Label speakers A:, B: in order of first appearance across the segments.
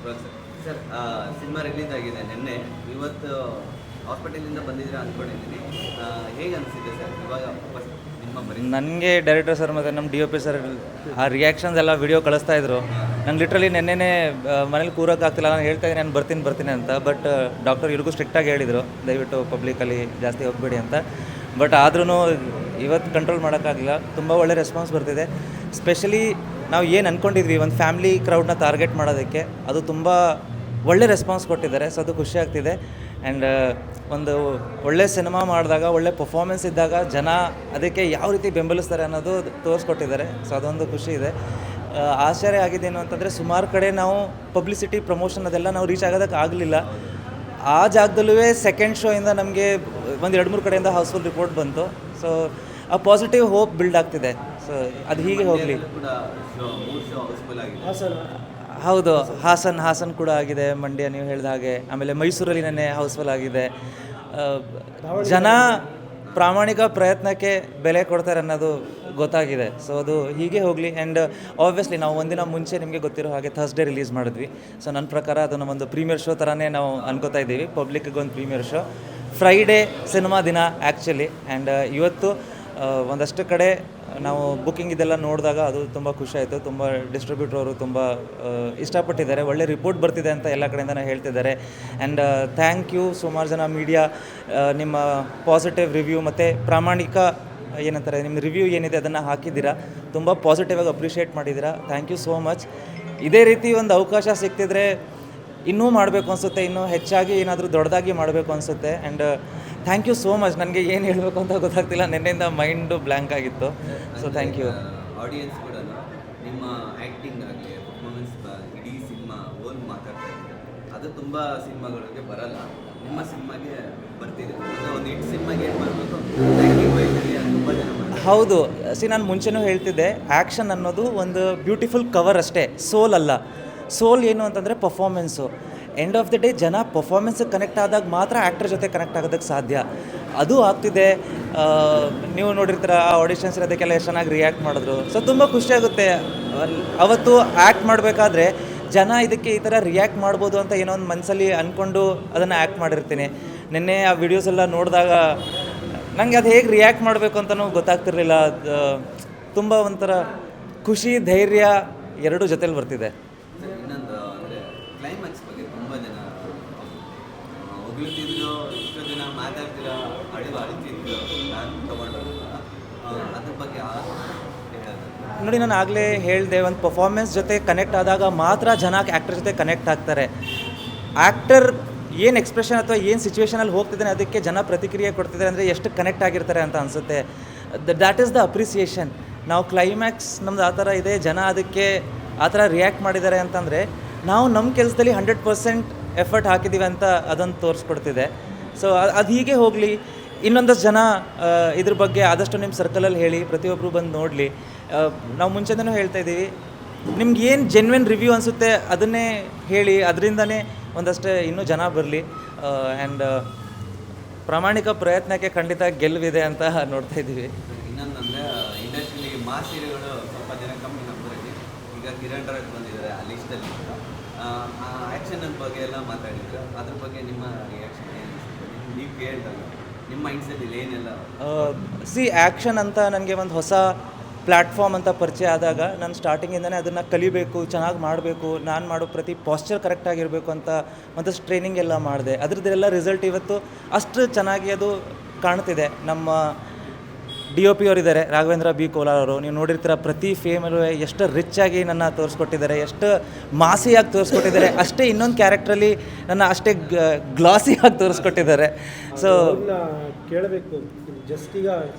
A: Sir cinema release ಆಗಿದೆ ನಿನ್ನೆ, ಇವತ್ತು ಹಾಸ್ಪಿಟಲಿಂದ ಬಂದಿದ್ದೀರಾ ಅಂದ್ಕೊಂಡಿದ್ದೀನಿ. ಹೇಗೆ ಅನಿಸಿದೆ ಸರ್ ಇವಾಗ ನಿಮ್ಮ
B: ನನಗೆ ಡೈರೆಕ್ಟರ್ ಸರ್ ಮತ್ತು ನಮ್ಮ DOP ಸರ್ ಆ ರಿಯಾಕ್ಷನ್ಸ್ ಎಲ್ಲ ವಿಡಿಯೋ ಕಳಿಸ್ತಾ ಇದ್ರು. ನಂಗೆ ಲಿಟ್ರಲಿ ನೆನ್ನೆನೇ ಮನೇಲಿ ಕೂರೋಕ್ಕಾಗ್ತಿಲ್ಲ, ನಾನು ಹೇಳ್ತಾ ಇದ್ದೀನಿ ನಾನು ಬರ್ತೀನಿ ಅಂತ. ಬಟ್ ಡಾಕ್ಟರ್ ಇವ್ರಿಗೂ ಸ್ಟ್ರಿಕ್ಟಾಗಿ ಹೇಳಿದರು, ದಯವಿಟ್ಟು ಪಬ್ಲಿಕಲ್ಲಿ ಜಾಸ್ತಿ ಹೋಗಬೇಡಿ ಅಂತ. ಬಟ್ ಆದ್ರೂ ಇವತ್ತು ಕಂಟ್ರೋಲ್ ಮಾಡೋಕ್ಕಾಗಲಿಲ್ಲ. ತುಂಬ ಒಳ್ಳೆ ರೆಸ್ಪಾನ್ಸ್ ಬರ್ತಿದೆ. ಸ್ಪೆಷಲಿ ನಾವು ಏನು ಅಂದ್ಕೊಂಡಿದ್ವಿ ಒಂದು ಫ್ಯಾಮಿಲಿ ಕ್ರೌಡ್ನ ಟಾರ್ಗೆಟ್ ಮಾಡೋದಕ್ಕೆ, ಅದು ತುಂಬ ಒಳ್ಳೆ ರೆಸ್ಪಾನ್ಸ್ ಕೊಟ್ಟಿದ್ದಾರೆ. ಸೊ ಅದು ಖುಷಿ ಆಗ್ತಿದೆ. ಆ್ಯಂಡ್ ಒಂದು ಒಳ್ಳೆ ಸಿನಿಮಾ ಮಾಡಿದಾಗ, ಒಳ್ಳೆ ಪರ್ಫಾರ್ಮೆನ್ಸ್ ಇದ್ದಾಗ ಜನ ಅದಕ್ಕೆ ಯಾವ ರೀತಿ ಬೆಂಬಲಿಸ್ತಾರೆ ಅನ್ನೋದು ತೋರಿಸ್ಕೊಟ್ಟಿದ್ದಾರೆ. ಸೊ ಅದೊಂದು ಖುಷಿ ಇದೆ. ಆಶ್ಚರ್ಯ ಆಗಿದ್ದೇನು ಅಂತಂದರೆ, ಸುಮಾರು ಕಡೆ ನಾವು ಪಬ್ಲಿಸಿಟಿ ಪ್ರಮೋಷನ್ ಅದೆಲ್ಲ ನಾವು ರೀಚ್ ಆಗೋದಕ್ಕೆ ಆಗಲಿಲ್ಲ. ಆ ಜಾಗದಲ್ಲೂ ಸೆಕೆಂಡ್ ಶೋಯಿಂದ ನಮಗೆ ಒಂದು 2-3 ಕಡೆಯಿಂದ ಹೌಸ್ಫುಲ್ ರಿಪೋರ್ಟ್ ಬಂತು. ಸೊ ಆ ಪಾಸಿಟಿವ್ ಹೋಪ್ ಬಿಲ್ಡ್ ಆಗ್ತಿದೆ. ಸೊ ಅದು ಹೀಗೆ ಹೋಗಲಿ. ಹೌದು, ಹಾಸನ್ ಕೂಡ ಆಗಿದೆ, ಮಂಡ್ಯ ನೀವು ಹೇಳಿದ ಹಾಗೆ. ಆಮೇಲೆ ಮೈಸೂರಲ್ಲಿ ನೆನ್ನೆ ಹೌಸ್ಫುಲ್ ಆಗಿದೆ. ಜನ ಪ್ರಾಮಾಣಿಕ ಪ್ರಯತ್ನಕ್ಕೆ ಬೆಲೆ ಕೊಡ್ತಾರೆ ಅನ್ನೋದು ಗೊತ್ತಾಗಿದೆ. ಸೊ ಅದು ಹೀಗೆ ಹೋಗಲಿ. ಆ್ಯಂಡ್ ಆಬ್ವಿಯಸ್ಲಿ ನಾವು ಒಂದಿನ ಮುಂಚೆ ನಿಮಗೆ ಗೊತ್ತಿರೋ ಹಾಗೆ ಥರ್ಸ್ಡೇ ರಿಲೀಸ್ ಮಾಡಿದ್ವಿ. ಸೊ ನನ್ನ ಪ್ರಕಾರ ಅದನ್ನು ಒಂದು ಪ್ರೀಮಿಯರ್ ಶೋ ಥರನೇ ನಾವು ಅನ್ಕೋತಾ ಇದ್ದೀವಿ. ಪಬ್ಲಿಕ್ಗೆ ಒಂದು ಪ್ರೀಮಿಯರ್ ಶೋ. ಫ್ರೈಡೇ ಸಿನಿಮಾ ದಿನ ಆ್ಯಕ್ಚುಲಿ. ಆ್ಯಂಡ್ ಇವತ್ತು ಒಂದಷ್ಟು ಕಡೆ ನಾವು ಬುಕ್ಕಿಂಗ್ ಇದೆಲ್ಲ ನೋಡಿದಾಗ ಅದು ತುಂಬ ಖುಷಿ ಆಯಿತು. ತುಂಬ ಡಿಸ್ಟ್ರಿಬ್ಯೂಟರ್ ಅವರು ತುಂಬ ಇಷ್ಟಪಟ್ಟಿದ್ದಾರೆ. ಒಳ್ಳೆ ರಿಪೋರ್ಟ್ ಬರ್ತಿದೆ ಅಂತ ಎಲ್ಲ ಕಡೆಯಿಂದನೇ ಹೇಳ್ತಿದ್ದಾರೆ. ಆ್ಯಂಡ್ ಥ್ಯಾಂಕ್ ಯು ಸುಮಾರು ಜನ ಮೀಡಿಯಾ ನಿಮ್ಮ ಪಾಸಿಟಿವ್ ರಿವ್ಯೂ ಮತ್ತು ಪ್ರಾಮಾಣಿಕ ಏನಂತಾರೆ ನಿಮ್ಮ ರಿವ್ಯೂ ಏನಿದೆ ಅದನ್ನು ಹಾಕಿದ್ದೀರಾ. ತುಂಬ ಪಾಸಿಟಿವಾಗಿ ಅಪ್ರಿಷಿಯೇಟ್ ಮಾಡಿದ್ದೀರಾ. Thank you so much. ಇದೇ ರೀತಿ ಒಂದು ಅವಕಾಶ ಸಿಗ್ತಿದ್ರೆ ಇನ್ನೂ ಮಾಡಬೇಕು ಅನಿಸುತ್ತೆ, ಇನ್ನೂ ಹೆಚ್ಚಾಗಿ ಏನಾದರೂ ದೊಡ್ಡದಾಗಿ ಮಾಡಬೇಕು ಅನಿಸುತ್ತೆ. And thank you so much. ನನಗೆ ಏನು ಹೇಳಬೇಕು ಅಂತ ಗೊತ್ತಾಗ್ತಿಲ್ಲ, ನಿನ್ನೆಯಿಂದ ಮೈಂಡು ಬ್ಲ್ಯಾಂಕ್ ಆಗಿತ್ತು. So thank you.
A: ಆಡಿಯನ್ಸ್ ಕೂಡ ನಿಮ್ಮ ಆ್ಯಕ್ಟಿಂಗ್ ಆಗಲಿ ಪರ್ಫಾರ್ಮೆನ್ಸ್ ಇಡೀ ಸಿನಿಮಾ ಓನ್ ಮಾತಾಡ್ತಾ ಇದ್ದಾರೆ. ಅದು ತುಂಬ ಸಿನಿಮಾಗಳಿಗೆ ಬರಲ್ಲ, ನಿಮ್ಮ ಸಿನಿಮಾಗೆ ಬರ್ತಿದೆ. ಒಂದು ಹಿಟ್ ಸಿನಿಮಾಗೆ ಏನು ಬರಬೇಕು ಆ್ಯಕ್ಟಿಂಗ್ ವೈಸಲ್ಲಿ ತುಂಬ ಜನ
B: ಹೌದು. ನಾನು ಮುಂಚೆನೂ ಹೇಳ್ತಿದ್ದೆ, ಆ್ಯಕ್ಷನ್ ಅನ್ನೋದು ಒಂದು ಬ್ಯೂಟಿಫುಲ್ ಕವರ್ ಅಷ್ಟೇ, ಸೋಲ್ ಅಲ್ಲ. ಸೋಲ್ ಏನು ಅಂತಂದರೆ performance. End of the day ಜನ ಪರ್ಫಾರ್ಮೆನ್ಸಿಗೆ ಕನೆಕ್ಟ್ ಆದಾಗ ಮಾತ್ರ ಆ್ಯಕ್ಟರ್ ಜೊತೆ ಕನೆಕ್ಟ್ ಆಗೋದಕ್ಕೆ ಸಾಧ್ಯ. ಅದು ಆಗ್ತಿದೆ. ನೀವು ನೋಡಿರ್ತೀರ ಆ ಆಡಿಷನ್ಸ್ ಅದಕ್ಕೆಲ್ಲ ಎಷ್ಟು ಚೆನ್ನಾಗಿ ರಿಯಾಕ್ಟ್ ಮಾಡಿದ್ರು. ಸೊ ತುಂಬ ಖುಷಿಯಾಗುತ್ತೆ. ಅವತ್ತು ಆ್ಯಕ್ಟ್ ಮಾಡಬೇಕಾದ್ರೆ ಜನ ಇದಕ್ಕೆ ಈ ಥರ ರಿಯಾಕ್ಟ್ ಮಾಡ್ಬೋದು ಅಂತ ಏನೋ ಒಂದು ಮನಸ್ಸಲ್ಲಿ ಅಂದ್ಕೊಂಡು ಅದನ್ನು ಆ್ಯಕ್ಟ್ ಮಾಡಿರ್ತೀನಿ. ನಿನ್ನೆ ಆ ವಿಡಿಯೋಸ್ ಎಲ್ಲ ನೋಡಿದಾಗ ನನಗೆ ಅದು ಹೇಗೆ ರಿಯಾಕ್ಟ್ ಮಾಡಬೇಕು ಅಂತಲೂ ಗೊತ್ತಾಗ್ತಿರ್ಲಿಲ್ಲ. ಅದು ತುಂಬ ಒಂಥರ ಖುಷಿ, ಧೈರ್ಯ ಎರಡೂ ಜೊತೆಲಿ ಬರ್ತಿದೆ.
A: ಇನ್ನೊಂದು ಅಂದರೆ ಕ್ಲೈಮ್ಯಾಕ್ಸ್ ಬಗ್ಗೆ ತುಂಬ ಜನ ಹೊಗಳ್ತಿದ್ರು, ಇಷ್ಟು ದಿನ ಮಾತಾಡ್ತಿರೋ ಅಳ್ತಿದ್ರು, ನಾನು ತೊಗೊಂಡು ಅದ್ರ ಬಗ್ಗೆ
B: ನೋಡಿ, ನಾನು ಆಗಲೇ ಹೇಳಿದೆ, ಒಂದು ಪರ್ಫಾರ್ಮೆನ್ಸ್ ಜೊತೆ ಕನೆಕ್ಟ್ ಆದಾಗ ಮಾತ್ರ ಜನ ಆ್ಯಕ್ಟರ್ ಜೊತೆ ಕನೆಕ್ಟ್ ಆಗ್ತಾರೆ. ಆ್ಯಕ್ಟರ್ ಏನು ಎಕ್ಸ್ಪ್ರೆಷನ್ ಅಥವಾ ಏನು ಸಿಚುವೇಷನಲ್ಲಿ ಹೋಗ್ತಿದ್ದಾನೆ ಅದಕ್ಕೆ ಜನ ಪ್ರತಿಕ್ರಿಯೆ ಕೊಡ್ತಿದ್ದಾರೆ ಅಂದರೆ ಎಷ್ಟು ಕನೆಕ್ಟ್ ಆಗಿರ್ತಾರೆ ಅಂತ ಅನಿಸುತ್ತೆ. That is the appreciation. ನಾವು ಕ್ಲೈಮ್ಯಾಕ್ಸ್ ನಮ್ದು ಆ ಥರ ಇದೆ, ಜನ ಅದಕ್ಕೆ ಆ ಥರ ರಿಯಾಕ್ಟ್ ಮಾಡಿದ್ದಾರೆ ಅಂತಂದರೆ ನಾವು ನಮ್ಮ ಕೆಲಸದಲ್ಲಿ 100% ಎಫರ್ಟ್ ಹಾಕಿದ್ದೀವಿ ಅಂತ ಅದನ್ನು ತೋರಿಸ್ಕೊಡ್ತಿದೆ. ಸೊ ಅದು ಹೀಗೆ ಹೋಗಲಿ. ಇನ್ನೊಂದಷ್ಟು ಜನ ಇದ್ರ ಬಗ್ಗೆ ಆದಷ್ಟು ನಿಮ್ಮ ಸರ್ಕಲಲ್ಲಿ ಹೇಳಿ, ಪ್ರತಿಯೊಬ್ಬರು ಬಂದು ನೋಡಲಿ. ನಾವು ಮುಂಚೆನೂ ಹೇಳ್ತಾ ಇದ್ದೀವಿ, ನಿಮ್ಗೆ ಏನು ಜೆನ್ವಿನ್ ರಿವ್ಯೂ ಅನಿಸುತ್ತೆ ಅದನ್ನೇ ಹೇಳಿ, ಅದರಿಂದನೇ ಒಂದಷ್ಟೇ ಇನ್ನೂ ಜನ ಬರಲಿ. ಆ್ಯಂಡ್ ಪ್ರಾಮಾಣಿಕ ಪ್ರಯತ್ನಕ್ಕೆ ಖಂಡಿತ ಗೆಲುವಿದೆ ಅಂತ ನೋಡ್ತಾ ಇದ್ದೀವಿ.
A: ಇನ್ನೊಂದಂದರೆ ಇಂಡಸ್ಟ್ರಿಲಿ ಮಾಸ್ ಹೀರೋಗಳು ಸ್ವಲ್ಪ ಜನ ಕಮ್ಮಿ ನಂಬರಲ್ಲಿ. ಈಗ ಕಿರಣ್ ರಾಜ್ ಬಂದಿದ್ದಾರೆ ಆ ಲಿಸ್ಟಲ್ಲಿ. ಆ್ಯಕ್ಷನ್ ಬಗ್ಗೆ ಎಲ್ಲ ಮಾತಾಡಿದ್ರು, ಅದ್ರ ಬಗ್ಗೆ ನಿಮ್ಮ ರಿಯಾಕ್ಷನ್ ಏನು? ನೀವು ಕೇಳಿದಾಗ ನಿಮ್ಮ ಮೈಂಡ್ಸೆಟ್ ಏನೆಲ್ಲ
B: ಆ್ಯಕ್ಷನ್ ಅಂತ ನನಗೆ ಒಂದು ಹೊಸ ಪ್ಲ್ಯಾಟ್ಫಾರ್ಮ್ ಅಂತ ಪರಿಚಯ ಆದಾಗ ನಾನು ಸ್ಟಾರ್ಟಿಂಗಿಂದನೇ ಅದನ್ನು ಕಲಿಬೇಕು, ಚೆನ್ನಾಗಿ ಮಾಡಬೇಕು, ನಾನು ಮಾಡೋ ಪ್ರತಿ ಪಾಸ್ಚರ್ ಕರೆಕ್ಟಾಗಿರಬೇಕು ಅಂತ ಒಂದಷ್ಟು ಟ್ರೈನಿಂಗ್ ಎಲ್ಲ ಮಾಡಿದೆ. ಅದ್ರದ್ದೆಲ್ಲ ರಿಸಲ್ಟ್ ಇವತ್ತು ಅಷ್ಟು ಚೆನ್ನಾಗಿ ಅದು ಕಾಣ್ತಿದೆ. ನಮ್ಮ DOP ಅವರಿದ್ದಾರೆ, ರಾಘವೇಂದ್ರ B. ಕೋಲಾರ್ ಅವರು. ನೀವು ನೋಡಿರ್ತೀರ ಪ್ರತಿ ಫೇಮಲ್ಲೂ ಎಷ್ಟು ರಿಚ್ಚಾಗಿ ನನ್ನ ತೋರಿಸ್ಕೊಟ್ಟಿದ್ದಾರೆ, ಎಷ್ಟು ಮಾಸಿಯಾಗಿ ತೋರಿಸ್ಕೊಟ್ಟಿದ್ದಾರೆ. ಅಷ್ಟೇ ಇನ್ನೊಂದು ಕ್ಯಾರೆಕ್ಟ್ರಲ್ಲಿ ನನ್ನ ಅಷ್ಟೇ ಗ್ಲಾಸಿಯಾಗಿ ತೋರಿಸ್ಕೊಟ್ಟಿದ್ದಾರೆ. ಸೊ
C: ಕೇಳಬೇಕು, ಜಸ್ಟ್ ಈಗ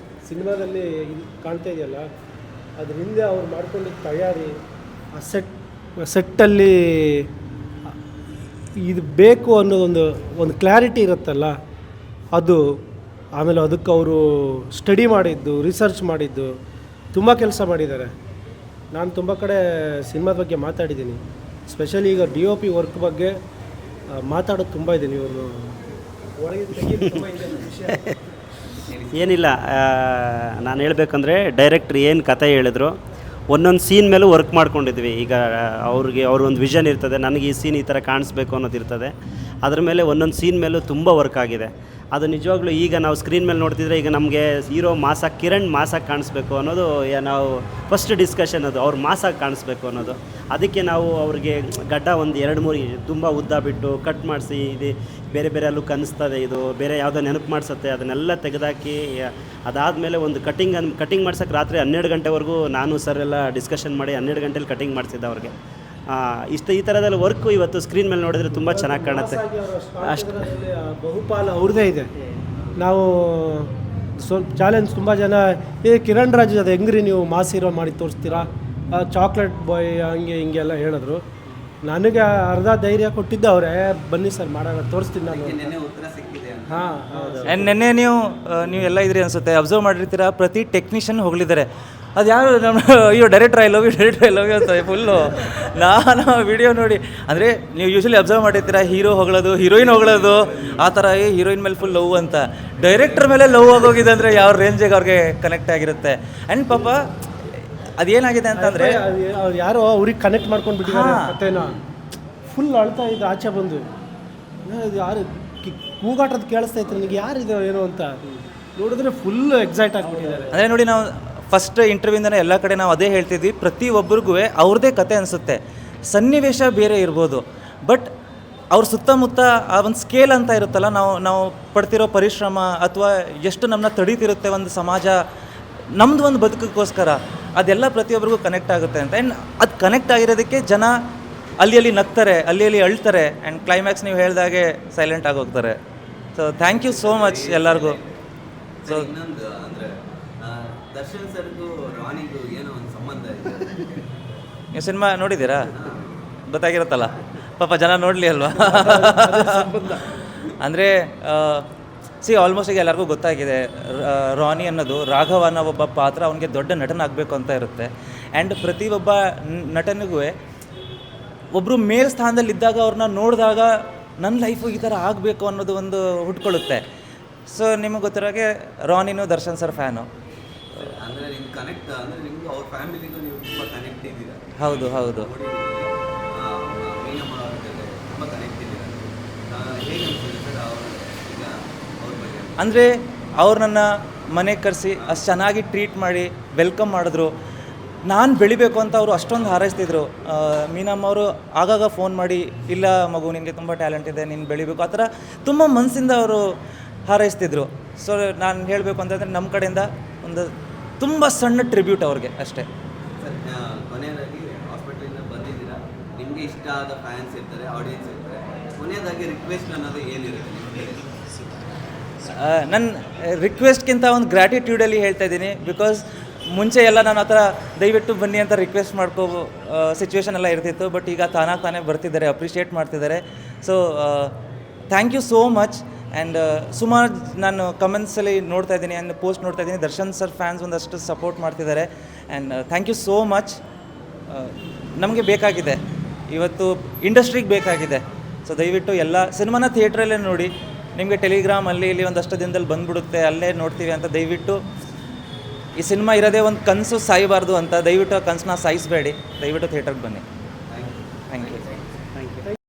C: ಸಿನಿಮಾದಲ್ಲಿ ಕಾಣ್ತಾ ಇದೆಯಲ್ಲ, ಅದ್ರ ಹಿಂದೆ ಅವ್ರು ಮಾಡ್ಕೊಂಡಿದ್ದ ತಯಾರಿ, ಆ ಸೆಟ್ಟಲ್ಲಿ ಇದು ಬೇಕು ಅನ್ನೋದೊಂದು ಕ್ಲಾರಿಟಿ ಇರುತ್ತಲ್ಲ ಅದು. ಆಮೇಲೆ ಅದಕ್ಕೆ ಅವರು ಸ್ಟಡಿ ಮಾಡಿದ್ದು, ರಿಸರ್ಚ್ ಮಾಡಿದ್ದು, ತುಂಬ ಕೆಲಸ ಮಾಡಿದ್ದಾರೆ. ನಾನು ತುಂಬ ಕಡೆ ಸಿನಿಮಾದ ಬಗ್ಗೆ ಮಾತಾಡಿದ್ದೀನಿ. ಸ್ಪೆಷಲಿ ಈಗ DOP ವರ್ಕ್ ಬಗ್ಗೆ ಮಾತಾಡೋದು ತುಂಬ ಇದೆ. ನೀವು ಹೊರಗೆ ತೆಗೆಯೋದು ತುಂಬ ಇದೆ ವಿಷಯ.
D: ಏನಿಲ್ಲ, ನಾನು ಹೇಳಬೇಕಂದ್ರೆ ಡೈರೆಕ್ಟ್ರ್ ಏನು ಕತೆ ಹೇಳಿದ್ರು, ಒಂದೊಂದು ಸೀನ್ ಮೇಲೂ ವರ್ಕ್ ಮಾಡ್ಕೊಂಡಿದ್ವಿ. ಈಗ ಅವ್ರೊಂದು ವಿಷನ್ ಇರ್ತದೆ, ನನಗೆ ಈ ಸೀನ್ ಈ ಥರ ಕಾಣಿಸ್ಬೇಕು ಅನ್ನೋದಿರ್ತದೆ. ಅದ್ರ ಮೇಲೆ ಒಂದೊಂದು ಸೀನ್ ಮೇಲೂ ತುಂಬ ವರ್ಕ್ ಆಗಿದೆ. ಅದು ನಿಜವಾಗ್ಲೂ ಈಗ ನಾವು ಸ್ಕ್ರೀನ್ ಮೇಲೆ ನೋಡ್ತಿದ್ರೆ ಈಗ ನಮಗೆ ಹೀರೋ ಮಾಸಾಗಿ ಕಿರಣ್ ಮಾಸಾಗಿ ಕಾಣಿಸ್ಬೇಕು ಅನ್ನೋದು ನಾವು ಫಸ್ಟ್ ಡಿಸ್ಕಷನ್, ಅದು ಅವ್ರು ಮಾಸಾಗಿ ಕಾಣಿಸ್ಬೇಕು ಅನ್ನೋದು. ಅದಕ್ಕೆ ನಾವು ಅವ್ರಿಗೆ ಗಡ್ಡ ಒಂದು 2-3 ತುಂಬ ಉದ್ದ ಬಿಟ್ಟು ಕಟ್ ಮಾಡಿಸಿ, ಇದು ಬೇರೆ ಬೇರೆ ಲುಕ್ ಅನ್ನಿಸ್ತದೆ, ಇದು ಬೇರೆ ಯಾವುದೋ ನೆನಪು ಮಾಡಿಸುತ್ತೆ, ಅದನ್ನೆಲ್ಲ ತೆಗೆದಾಕಿ ಅದಾದಮೇಲೆ ಒಂದು ಕಟಿಂಗ್ ಮಾಡ್ಸೋಕ್ಕೆ ರಾತ್ರಿ 12 ಗಂಟೆವರೆಗೂ ನಾನು ಸರ್ ಎಲ್ಲ ಡಿಸ್ಕಷನ್ ಮಾಡಿ 12 ಗಂಟೆಲಿ ಕಟಿಂಗ್ ಮಾಡಿಸಿದ್ದೆ ಅವ್ರಿಗೆ. ಈ ಥರದೆಲ್ಲ ವರ್ಕು ಇವತ್ತು ಸ್ಕ್ರೀನ್ ಮೇಲೆ ನೋಡಿದ್ರೆ ತುಂಬ ಚೆನ್ನಾಗಿ ಕಾಣುತ್ತೆ. ಅಷ್ಟು
C: ಬಹುಪಾಲು ಅವ್ರದ್ದೇ ಇದೆ. ನಾವು ಸ್ವಲ್ಪ ಚಾಲೆಂಜ್ ತುಂಬ ಜನ ಕಿರಣ್ ರಾಜ್ ಅದು ಹೆಂಗ್ರಿ ನೀವು ಮಾಸ್ ಹೀರೋ ಮಾಡಿ ತೋರಿಸ್ತೀರಾ, ಚಾಕ್ಲೇಟ್ ಬಾಯ್ ಹಂಗೆ ಹಿಂಗೆಲ್ಲ ಹೇಳಿದ್ರು. ನನಗೆ ಅರ್ಧ ಧೈರ್ಯ ಕೊಟ್ಟಿದ್ದೆ ಅವರೇ, ಬನ್ನಿ ಸರ್ ಮಾಡೋಣ ತೋರಿಸ್ತೀನಿ ನಾನು.
A: ನೆನ್ನೆ ಉತ್ತರ ಸಿಕ್ಕಿದೆ ಅಂತ.
C: ಹಾಂ ಹೌದು.
B: ಆ್ಯಂಡ್ ನೆನ್ನೆ ನೀವು ಎಲ್ಲ ಇದ್ರಿ ಅನಿಸುತ್ತೆ, ಅಬ್ಸರ್ವ್ ಮಾಡಿರ್ತೀರ, ಪ್ರತಿ ಟೆಕ್ನಿಷಿಯನ್ ಹೊಗಳಿದ್ದಾರೆ. ಅದು ಯಾರು ನಮ್ಮ ಅಯ್ಯೋ ಡೈರೆಕ್ಟ್ರ್ ಐ ಲವ್ ಯು ಅಂತ ಫುಲ್ಲು ನಾನು ವಿಡಿಯೋ ನೋಡಿ. ಅಂದರೆ ನೀವು ಯೂಶ್ವಲಿ ಅಬ್ಸರ್ವ್ ಮಾಡಿರ್ತೀರ, ಹೀರೋ ಹೊಗಳೋದು, ಹೀರೋಯಿನ್ ಹೊಗಳೋದು, ಆ ಥರ ಹೀರೋಯಿನ್ ಮೇಲೆ ಫುಲ್ ಲವ್ ಅಂತ. ಡೈರೆಕ್ಟರ್ ಮೇಲೆ ಲವ್ ಆಗೋಗಿದೆ ಅಂದರೆ ಯಾವ ರೇಂಜಿಗೆ ಅವ್ರಿಗೆ ಕನೆಕ್ಟ್ ಆಗಿರುತ್ತೆ. ಆ್ಯಂಡ್ ಪಾಪ ಅದೇನಾಗಿದೆ ಅಂತಂದರೆ
C: ಅವ್ರು ಯಾರೋ ಅವ್ರಿಗೆ ಕನೆಕ್ಟ್ ಮಾಡ್ಕೊಂಡು ಬಿಟ್ಟಿದ್ದಾರೆ ಕಥೆನ. ಫುಲ್ ಅಳ್ತಾ ಇದ್ದು ಆಚೆ ಬಂದು, ಇದು ಯಾರು ಕೂಗಾಟದ ಕೇಳಿಸ್ತಾ ಇತ್ತು ನನಗೆ, ಯಾರಿದೆ ಏನೋ ಅಂತ ನೋಡಿದ್ರೆ ಫುಲ್ ಎಕ್ಸೈಟ್ ಆಗಿಬಿಟ್ಟಿದ್ದಾರೆ.
B: ಅಂದರೆ ನೋಡಿ, ನಾವು ಫಸ್ಟ್ ಇಂಟರ್ವ್ಯೂಯಿಂದನೇ ಎಲ್ಲ ಕಡೆ ನಾವು ಅದೇ ಹೇಳ್ತಿದ್ವಿ, ಪ್ರತಿಯೊಬ್ಬರಿಗೂ ಅವ್ರದ್ದೇ ಕತೆ ಅನಿಸುತ್ತೆ. ಸನ್ನಿವೇಶ ಬೇರೆ ಇರ್ಬೋದು, ಬಟ್ ಅವ್ರ ಸುತ್ತಮುತ್ತ ಆ ಒಂದು ಸ್ಕೇಲ್ ಅಂತ ಇರುತ್ತಲ್ಲ, ನಾವು ಪಡ್ತಿರೋ ಪರಿಶ್ರಮ ಅಥವಾ ಎಷ್ಟು ನಮ್ಮನ್ನ ತಡೀತಿರುತ್ತೆ ಒಂದು ಸಮಾಜ ನಮ್ಮದು ಒಂದು ಬದುಕೋಸ್ಕರ, ಅದೆಲ್ಲ ಪ್ರತಿಯೊಬ್ಬರಿಗೂ ಕನೆಕ್ಟ್ ಆಗುತ್ತೆ ಅಂತ. ಆ್ಯಂಡ್ ಅದು ಕನೆಕ್ಟ್ ಆಗಿರೋದಕ್ಕೆ ಜನ ಅಲ್ಲಿ ನಗ್ತಾರೆ, ಅಲ್ಲಿ ಅಳ್ತಾರೆ, ಆ್ಯಂಡ್ ಕ್ಲೈಮ್ಯಾಕ್ಸ್ ನೀವು ಹೇಳ್ದಾಗೆ ಸೈಲೆಂಟ್ ಆಗೋಗ್ತಾರೆ. So thank you so much ಎಲ್ಲರಿಗೂ.
A: ಸೊ ಇನ್ನೊಂದು ಅಂದರೆ ದರ್ಶನ್ ಸರ್ಗೂ ರಾಣಿಗೂ ಏನೋ ಒಂದು ಸಂಬಂಧ ಇದೆ.
B: ನೀವು ಸಿನಿಮಾ ನೋಡಿದ್ದೀರಾ? ಗೊತ್ತಾಗಿರುತ್ತಲ್ಲ, ಪಾಪ ಜನ ನೋಡಲಿ ಅಲ್ವಾ. ಅಂದರೆ ಆಲ್ಮೋಸ್ಟ್ ಈಗ ಎಲ್ಲರಿಗೂ ಗೊತ್ತಾಗಿದೆ, ರಾನಿ ಅನ್ನೋದು ರಾಘವ ಅನ್ನೋ ಒಬ್ಬ ಪಾತ್ರ ಅವನಿಗೆ ದೊಡ್ಡ ನಟನಾಗಬೇಕು ಅಂತ ಇರುತ್ತೆ. ಆ್ಯಂಡ್ ಪ್ರತಿಯೊಬ್ಬ ನಟನಿಗೂ ಒಬ್ಬರು ಮೇಲ್ ಸ್ಥಾನದಲ್ಲಿದ್ದಾಗ ಅವ್ರನ್ನ ನೋಡಿದಾಗ ನನ್ನ ಲೈಫು ಈ ಥರ ಆಗಬೇಕು ಅನ್ನೋದು ಒಂದು ಹುಟ್ಕೊಳ್ಳುತ್ತೆ. ಸೊ ನಿಮಗೆ ಗೊತ್ತಿರೋಗೆ ರಾನಿನೂ ದರ್ಶನ್ ಸರ್ ಫ್ಯಾನು.
A: ಅಂದರೆ ನಿಮ್ಗೆ ಕನೆಕ್ಟ್ ಅಂದರೆ ನಿಮ್ಗೆ ಅವ್ರ ಫ್ಯಾಮಿಲಿಗೂ ನೀವು ತುಂಬ ಕನೆಕ್ಟ್ ಇದ್ದೀರಾ.
B: ಹೌದು ಹೌದು.
A: ಮೀನಮ್ಮ ಅವ್ರ ಜೊತೆ ತುಂಬ ಕನೆಕ್ಟ್ ಇದ್ದೀರಾ. ಹೇಗೆ ಅನ್ಸುತ್ತೆ ಸರ್ ಅವರು ಈಗ ಅವ್ರ ಬಗ್ಗೆ?
B: ಅಂದರೆ ಅವ್ರು ನನ್ನ ಮನೆಗೆ ಕರೆಸಿ ಅಷ್ಟು ಚೆನ್ನಾಗಿ ಟ್ರೀಟ್ ಮಾಡಿ ವೆಲ್ಕಮ್ ಮಾಡಿದ್ರು. ನಾನು ಬೆಳಿಬೇಕು ಅಂತ ಅವರು ಅಷ್ಟೊಂದು ಹಾರೈಸ್ತಿದ್ರು. ಮೀನಮ್ಮ ಅವರು ಆಗಾಗ ಫೋನ್ ಮಾಡಿ, ಇಲ್ಲ ಮಗು ನಿನಗೆ ತುಂಬ ಟ್ಯಾಲೆಂಟ್ ಇದೆ, ನೀನು ಬೆಳಿಬೇಕು, ಆ ಥರ ತುಂಬ ಮನಸ್ಸಿಂದ ಅವರು ಹಾರೈಸ್ತಿದ್ರು. ಸೊ ನಾನು ಹೇಳಬೇಕು ಅಂತಂದರೆ ನಮ್ಮ ಕಡೆಯಿಂದ ಒಂದು ತುಂಬ ಸಣ್ಣ ಟ್ರಿಬ್ಯೂಟ್ ಅವ್ರಿಗೆ ಅಷ್ಟೇ.
A: ಸರ್ ಕೊನೆಯದಾಗಿ ಹಾಸ್ಪಿಟಲಿಂದ ಬಂದಿದ್ದೀರಾ, ನಿಮಗೆ ಇಷ್ಟ ಆದ ಫ್ಯಾನ್ಸ್ ಇರ್ತಾರೆ, ಆಡಿಯನ್ಸ್ ಇರ್ತಾರೆ, ಕೊನೆಯದಾಗಿ ರಿಕ್ವೆಸ್ಟ್ ಅನ್ನೋದು ಏನಿರುತ್ತೆ ನಿಮಗೆ?
B: ನನ್ನ ರಿಕ್ವೆಸ್ಟ್ಗಿಂತ ಒಂದು ಗ್ರ್ಯಾಟಿಟ್ಯೂಡಲ್ಲಿ ಹೇಳ್ತಾ ಇದ್ದೀನಿ. ಬಿಕಾಸ್ ಮುಂಚೆ ಎಲ್ಲ ನಾನು ಆ ಥರ ದಯವಿಟ್ಟು ಬನ್ನಿ ಅಂತ ರಿಕ್ವೆಸ್ಟ್ ಮಾಡ್ಕೋ ಸಿಚುವೇಶನ್ ಎಲ್ಲ ಇರ್ತಿತ್ತು. ಬಟ್ ಈಗ ತಾನೇ ಬರ್ತಿದ್ದಾರೆ, ಅಪ್ರಿಷಿಯೇಟ್ ಮಾಡ್ತಿದ್ದಾರೆ. So thank you so much. And ಸುಮಾರು ನಾನು ಕಮೆಂಟ್ಸಲ್ಲಿ ನೋಡ್ತಾ ಇದ್ದೀನಿ, ಆ್ಯಂಡ್ ಪೋಸ್ಟ್ ನೋಡ್ತಾ ಇದ್ದೀನಿ, ದರ್ಶನ್ ಸರ್ ಫ್ಯಾನ್ಸ್ ಒಂದಷ್ಟು ಸಪೋರ್ಟ್ ಮಾಡ್ತಿದ್ದಾರೆ. And thank you so much. ನಮಗೆ ಬೇಕಾಗಿದೆ, ಇವತ್ತು ಇಂಡಸ್ಟ್ರಿಗೆ ಬೇಕಾಗಿದೆ. ಸೊ ದಯವಿಟ್ಟು ಎಲ್ಲ ಸಿನಿಮಾನ ಥಿಯೇಟ್ರಲ್ಲೇ ನೋಡಿ, ನಿಮಗೆ ಟೆಲಿಗ್ರಾಮ್ ಅಲ್ಲಿ ಇಲ್ಲಿ ಒಂದಷ್ಟು ದಿನದಲ್ಲಿ ಬಂದುಬಿಡುತ್ತೆ, ಅಲ್ಲೇ ನೋಡ್ತೀವಿ ಅಂತ. ದಯವಿಟ್ಟು ಈ ಸಿನಿಮಾ ಇರೋದೇ ಒಂದು ಕನಸು ಸಾಯಬಾರ್ದು ಅಂತ, ದಯವಿಟ್ಟು ಆ ಕನಸನ್ನ ಸಾಯಿಸಬೇಡಿ, ದಯವಿಟ್ಟು ಥಿಯೇಟ್ರಿಗೆ ಬನ್ನಿ. Thank you.